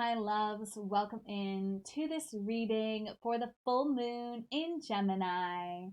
my loves. Welcome in to this reading for the full moon in Gemini.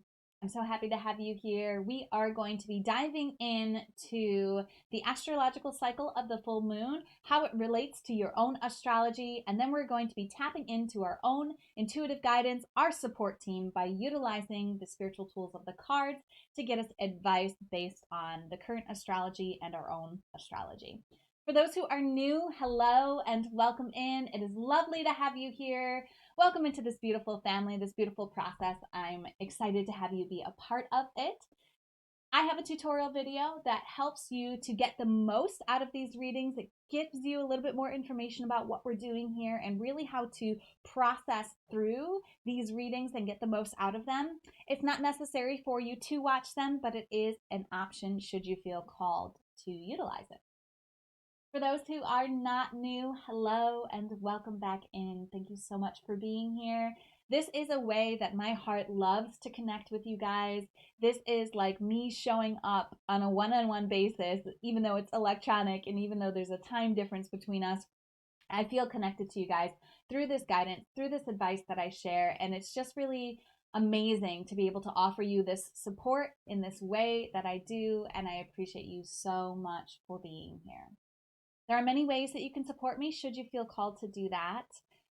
I'm so happy to have you here. We are going to be diving into the astrological cycle of the full moon, how it relates to your own astrology, and then we're going to be tapping into our own intuitive guidance, our support team, by utilizing the spiritual tools of the cards to get us advice based on the current astrology and our own astrology. For those who are new, hello and welcome in. It is lovely to have you here. Welcome into this beautiful family, this beautiful process. I'm excited to have you be a part of it. I have a tutorial video that helps you to get the most out of these readings. It gives you a little bit more information about what we're doing here and really how to process through these readings and get the most out of them. It's not necessary for you to watch them, but it is an option should you feel called to utilize it. For those who are not new, hello and welcome back in. Thank you so much for being here. This is a way that my heart loves to connect with you guys. This is like me showing up on a one-on-one basis, even though it's electronic and even though there's a time difference between us. I feel connected to you guys through this guidance, through this advice that I share, and it's just really amazing to be able to offer you this support in this way that I do, and I appreciate you so much for being here. There are many ways that you can support me should you feel called to do that.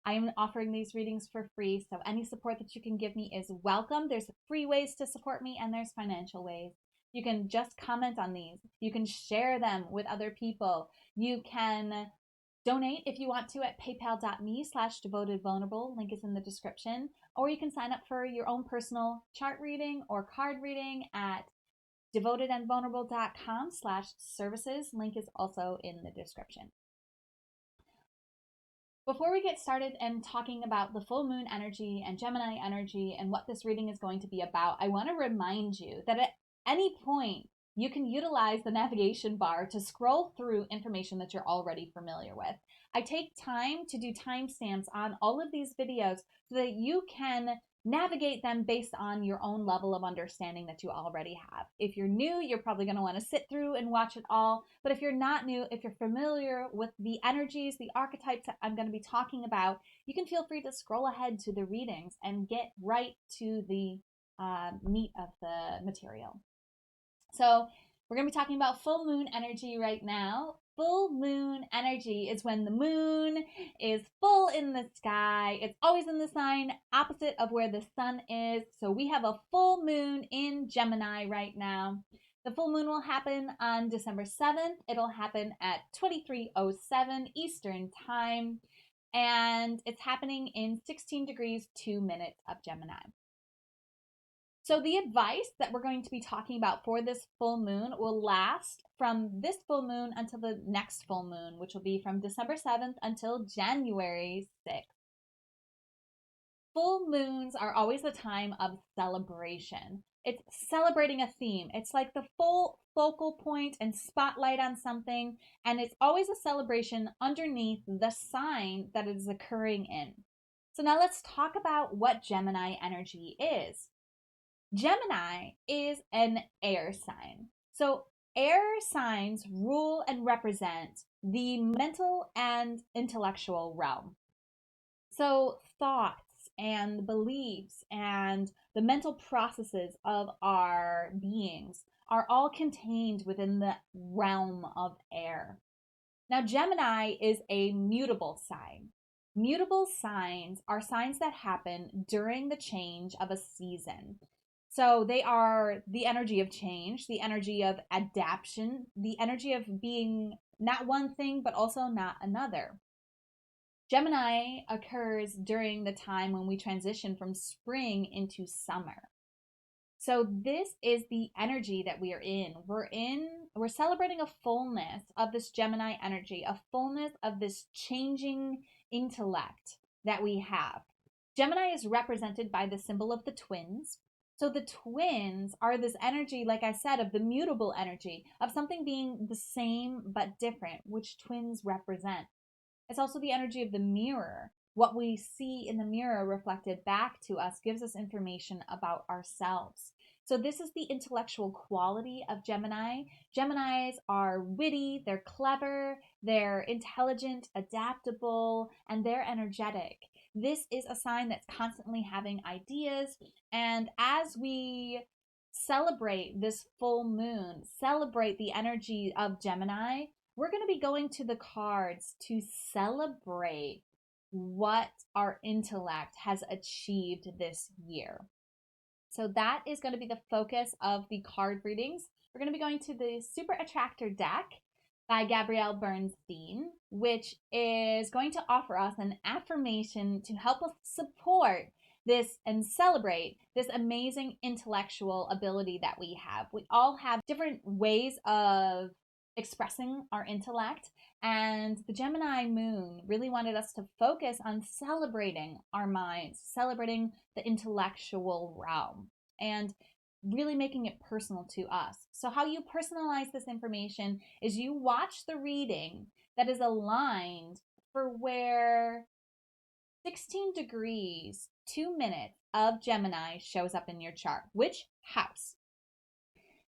I am offering these readings for free, so any support that you can give me is welcome. There's free ways to support me and there's financial ways. You can just comment on these. You can share them with other people. You can donate if you want to at paypal.me/devotedvulnerable. Link is in the description. Or you can sign up for your own personal chart reading or card reading at devotedandvulnerable.com/services. Link is also in the description. Before we get started and talking about the full moon energy and Gemini energy and what this reading is going to be about, I want to remind you that at any point you can utilize the navigation bar to scroll through information that you're already familiar with. I take time to do timestamps on all of these videos so that you can navigate them based on your own level of understanding that you already have. If you're new, you're probably going to want to sit through and watch it all. But if you're not new, if you're familiar with the energies, the archetypes that I'm going to be talking about, you can feel free to scroll ahead to the readings and get right to the meat of the material. So we're going to be talking about full moon energy right now. Full moon energy is when the moon is full in the sky. It's always in the sign opposite of where the sun is. So we have a full moon in Gemini right now. The full moon will happen on December 7th. It'll happen at 23:07 Eastern Time. And it's happening in 16 degrees 2 minutes of Gemini. So the advice that we're going to be talking about for this full moon will last from this full moon until the next full moon, which will be from December 7th until January 6th. Full moons are always a time of celebration. It's celebrating a theme. It's like the full focal point and spotlight on something, and it's always a celebration underneath the sign that it is occurring in. So now let's talk about what Gemini energy is. Gemini is an air sign. So air signs rule and represent the mental and intellectual realm. So thoughts and beliefs and the mental processes of our beings are all contained within the realm of air. Now, Gemini is a mutable sign. Mutable signs are signs that happen during the change of a season. So they are the energy of change, the energy of adaptation, the energy of being not one thing, but also not another. Gemini occurs during the time when we transition from spring into summer. So this is the energy that we are in. We're celebrating a fullness of this Gemini energy, a fullness of this changing intellect that we have. Gemini is represented by the symbol of the twins. So the twins are this energy, like I said, of the mutable energy, of something being the same but different, which twins represent. It's also the energy of the mirror. What we see in the mirror reflected back to us gives us information about ourselves. So this is the intellectual quality of Gemini. Geminis are witty, they're clever, they're intelligent, adaptable, and they're energetic. This is a sign that's constantly having ideas. And as we celebrate this full moon, celebrate the energy of Gemini, we're going to be going to the cards to celebrate what our intellect has achieved this year. So that is going to be the focus of the card readings. We're going to be going to the Super Attractor deck by Gabrielle Bernstein, which is going to offer us an affirmation to help us support this and celebrate this amazing intellectual ability that we have. We all have different ways of expressing our intellect, and the Gemini moon really wanted us to focus on celebrating our minds, celebrating the intellectual realm, and really making it personal to us. So how you personalize this information is you watch the reading that is aligned for where 16 degrees, 2 minutes of Gemini shows up in your chart. Which house?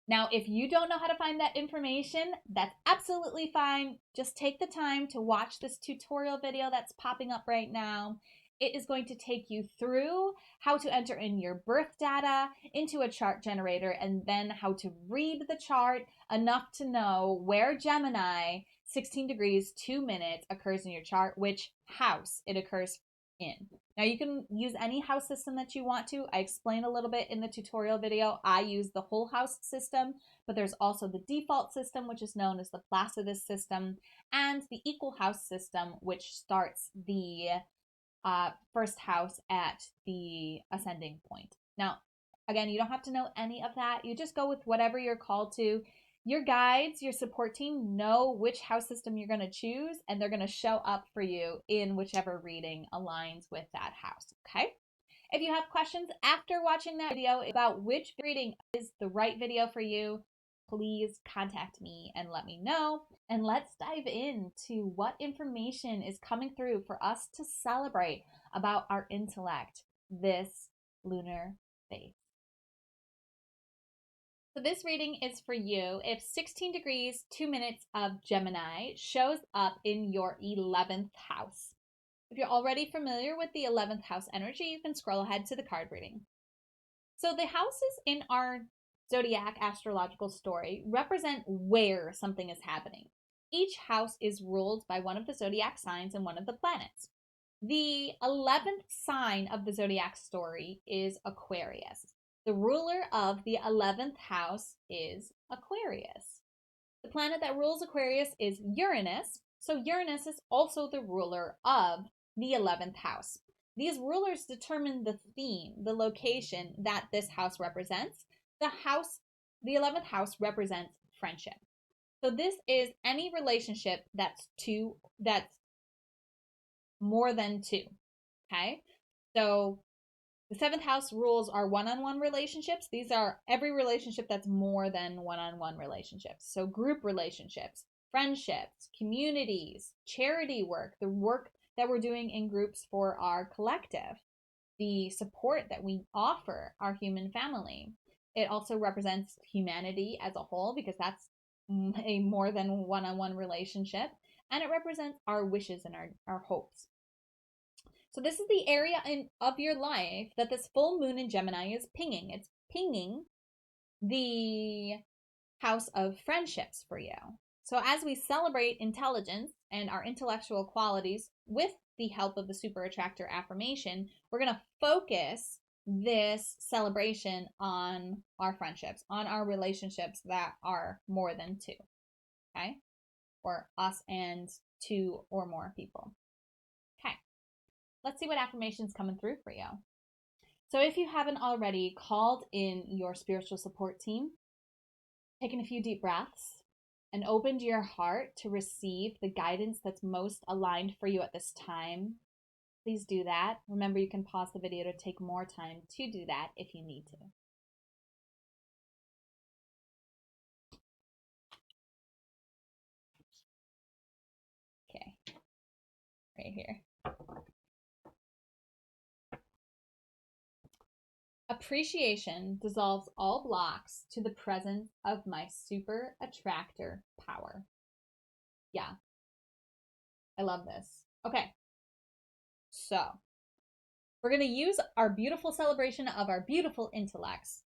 Now, if you don't know how to find that information, that's absolutely fine. Just take the time to watch this tutorial video that's popping up right now. It is going to take you through how to enter in your birth data into a chart generator, and then how to read the chart enough to know where Gemini 16 degrees 2 minutes occurs in your chart, which house it occurs in. Now you can use any house system that you want to. I explained a little bit in the tutorial video. I use the whole house system, but there's also the default system, which is known as the Placidus system, and the equal house system, which starts the first house at the ascending point. Now, again, you don't have to know any of that. You just go with whatever you're called to. Your guides, your support team know which house system you're going to choose, and they're going to show up for you in whichever reading aligns with that house, okay? If you have questions after watching that video about which reading is the right video for you, please contact me and let me know. And let's dive into what information is coming through for us to celebrate about our intellect this lunar phase. So this reading is for you if 16 degrees, 2 minutes of Gemini shows up in your 11th house. If you're already familiar with the 11th house energy, you can scroll ahead to the card reading. So the houses in our zodiac astrological story represent where something is happening. Each house is ruled by one of the zodiac signs and one of the planets. The 11th sign of the zodiac story is Aquarius. The ruler of the 11th house is Aquarius. The planet that rules Aquarius is Uranus, so Uranus is also the ruler of the 11th house. These rulers determine the theme, the location that this house represents. The 11th house represents friendship. So this is any relationship that's more than two, okay? So the 7th house rules are one-on-one relationships. These are every relationship that's more than one-on-one relationships. So group relationships, friendships, communities, charity work, the work that we're doing in groups for our collective, the support that we offer our human family. It also represents humanity as a whole, because that's a more than one-on-one relationship. And it represents our wishes and our hopes. So this is the area of your life that this full moon in Gemini is pinging. It's pinging the house of friendships for you. So as we celebrate intelligence and our intellectual qualities with the help of the super attractor affirmation, we're going to focus this celebration on our friendships, on our relationships that are more than two, okay? Or us and two or more people. Okay. Let's see what affirmation's coming through for you. So if you haven't already called in your spiritual support team, taken a few deep breaths, and opened your heart to receive the guidance that's most aligned for you at this time, please do that. Remember, you can pause the video to take more time to do that if you need to. Okay, right here. A Appreciation dissolves all blocks to the presence of my super attractor power. Yeah, I love this. Okay, so we're going to use our beautiful celebration of our beautiful intellects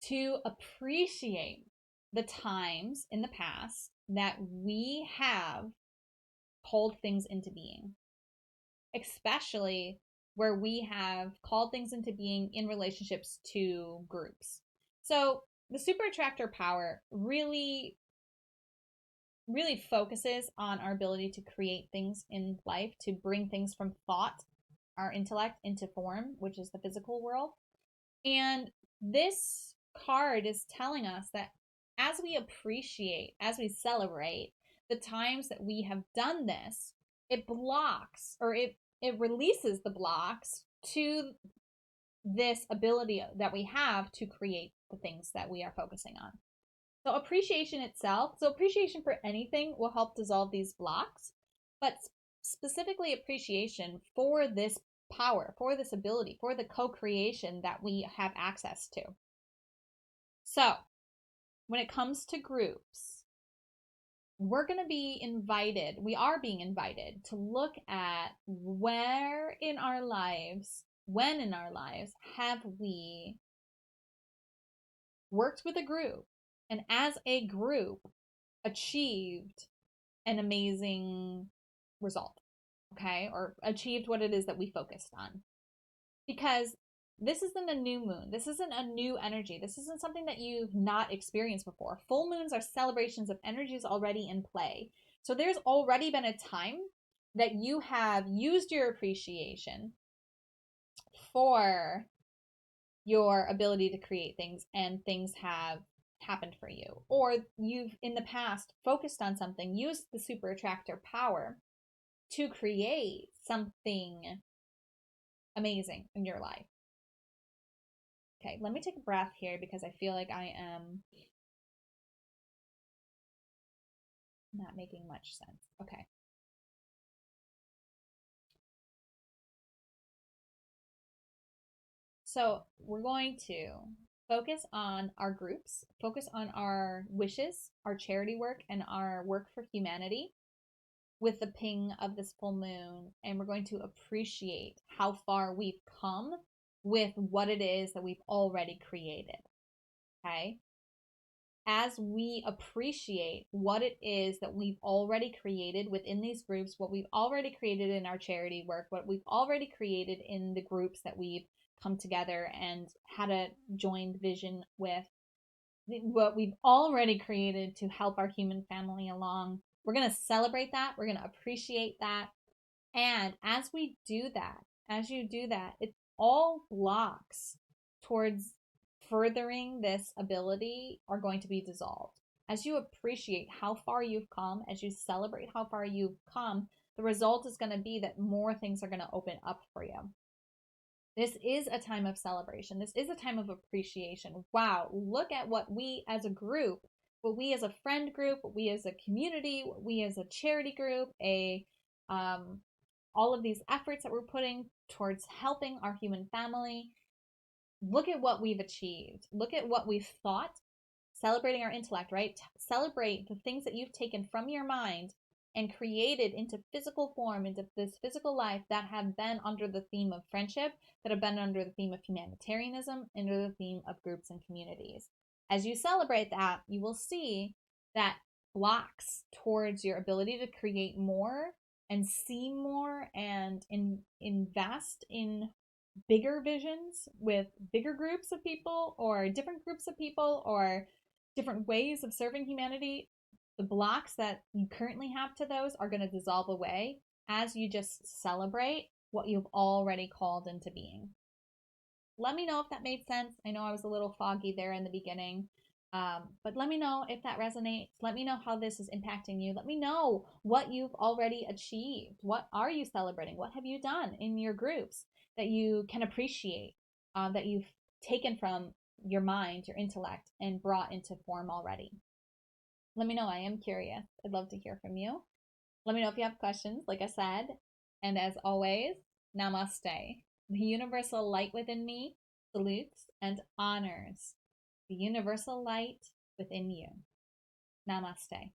to appreciate the times in the past that we have called things into being, especially where we have called things into being in relationships to groups. So the super attractor power really focuses on our ability to create things in life, to bring things from thought, our intellect, into form, which is the physical world. And this card is telling us that as we appreciate, as we celebrate the times that we have done this, it blocks, or it releases the blocks to this ability that we have to create the things that we are focusing on. So appreciation itself, so appreciation for anything will help dissolve these blocks, but specifically appreciation for this power, for this ability, for the co-creation that we have access to. So when it comes to groups, we're going to be invited, we are being invited to look at where in our lives, when in our lives have we worked with a group and as a group achieved an amazing result, okay? Or achieved what it is that we focused on. Because this isn't a new moon. This isn't a new energy. This isn't something that you've not experienced before. Full moons are celebrations of energies already in play. So there's already been a time that you have used your appreciation for your ability to create things, and things have happened for you. Or you've in the past focused on something, used the super attractor power to create something amazing in your life. Okay, let me take a breath here because I feel like I am not making much sense. Okay. So we're going to focus on our groups, focus on our wishes, our charity work, and our work for humanity with the ping of this full moon. And we're going to appreciate how far we've come with what it is that we've already created. Okay? As we appreciate what it is that we've already created within these groups, what we've already created in our charity work, what we've already created in the groups that we've come together and had a joined vision with, what we've already created to help our human family along, we're going to celebrate that. We're going to appreciate that. And as we do that, as you do that, it all blocks towards furthering this ability are going to be dissolved. As you appreciate how far you've come, as you celebrate how far you've come, the result is going to be that more things are going to open up for you. This is a time of celebration. This is a time of appreciation. Wow, look at what we as a group, what we as a friend group, what we as a community, what we as a charity group, all of these efforts that we're putting towards helping our human family. Look at what we've achieved. Look at what we've thought. Celebrating our intellect, right? Celebrate the things that you've taken from your mind and created into physical form, into this physical life, that have been under the theme of friendship, that have been under the theme of humanitarianism, under the theme of groups and communities. As you celebrate that, you will see that blocks towards your ability to create more and see more and invest in bigger visions with bigger groups of people, or different groups of people, or different ways of serving humanity. The blocks that you currently have to those are going to dissolve away as you just celebrate what you've already called into being. Let me know if that made sense. I know I was a little foggy there in the beginning, but let me know if that resonates. Let me know how this is impacting you. Let me know what you've already achieved. What are you celebrating? What have you done in your groups that you can appreciate, that you've taken from your mind, your intellect, and brought into form already? Let me know. I am curious. I'd love to hear from you. Let me know if you have questions, like I said. And as always, namaste. The universal light within me salutes, and honors the universal light within you. Namaste.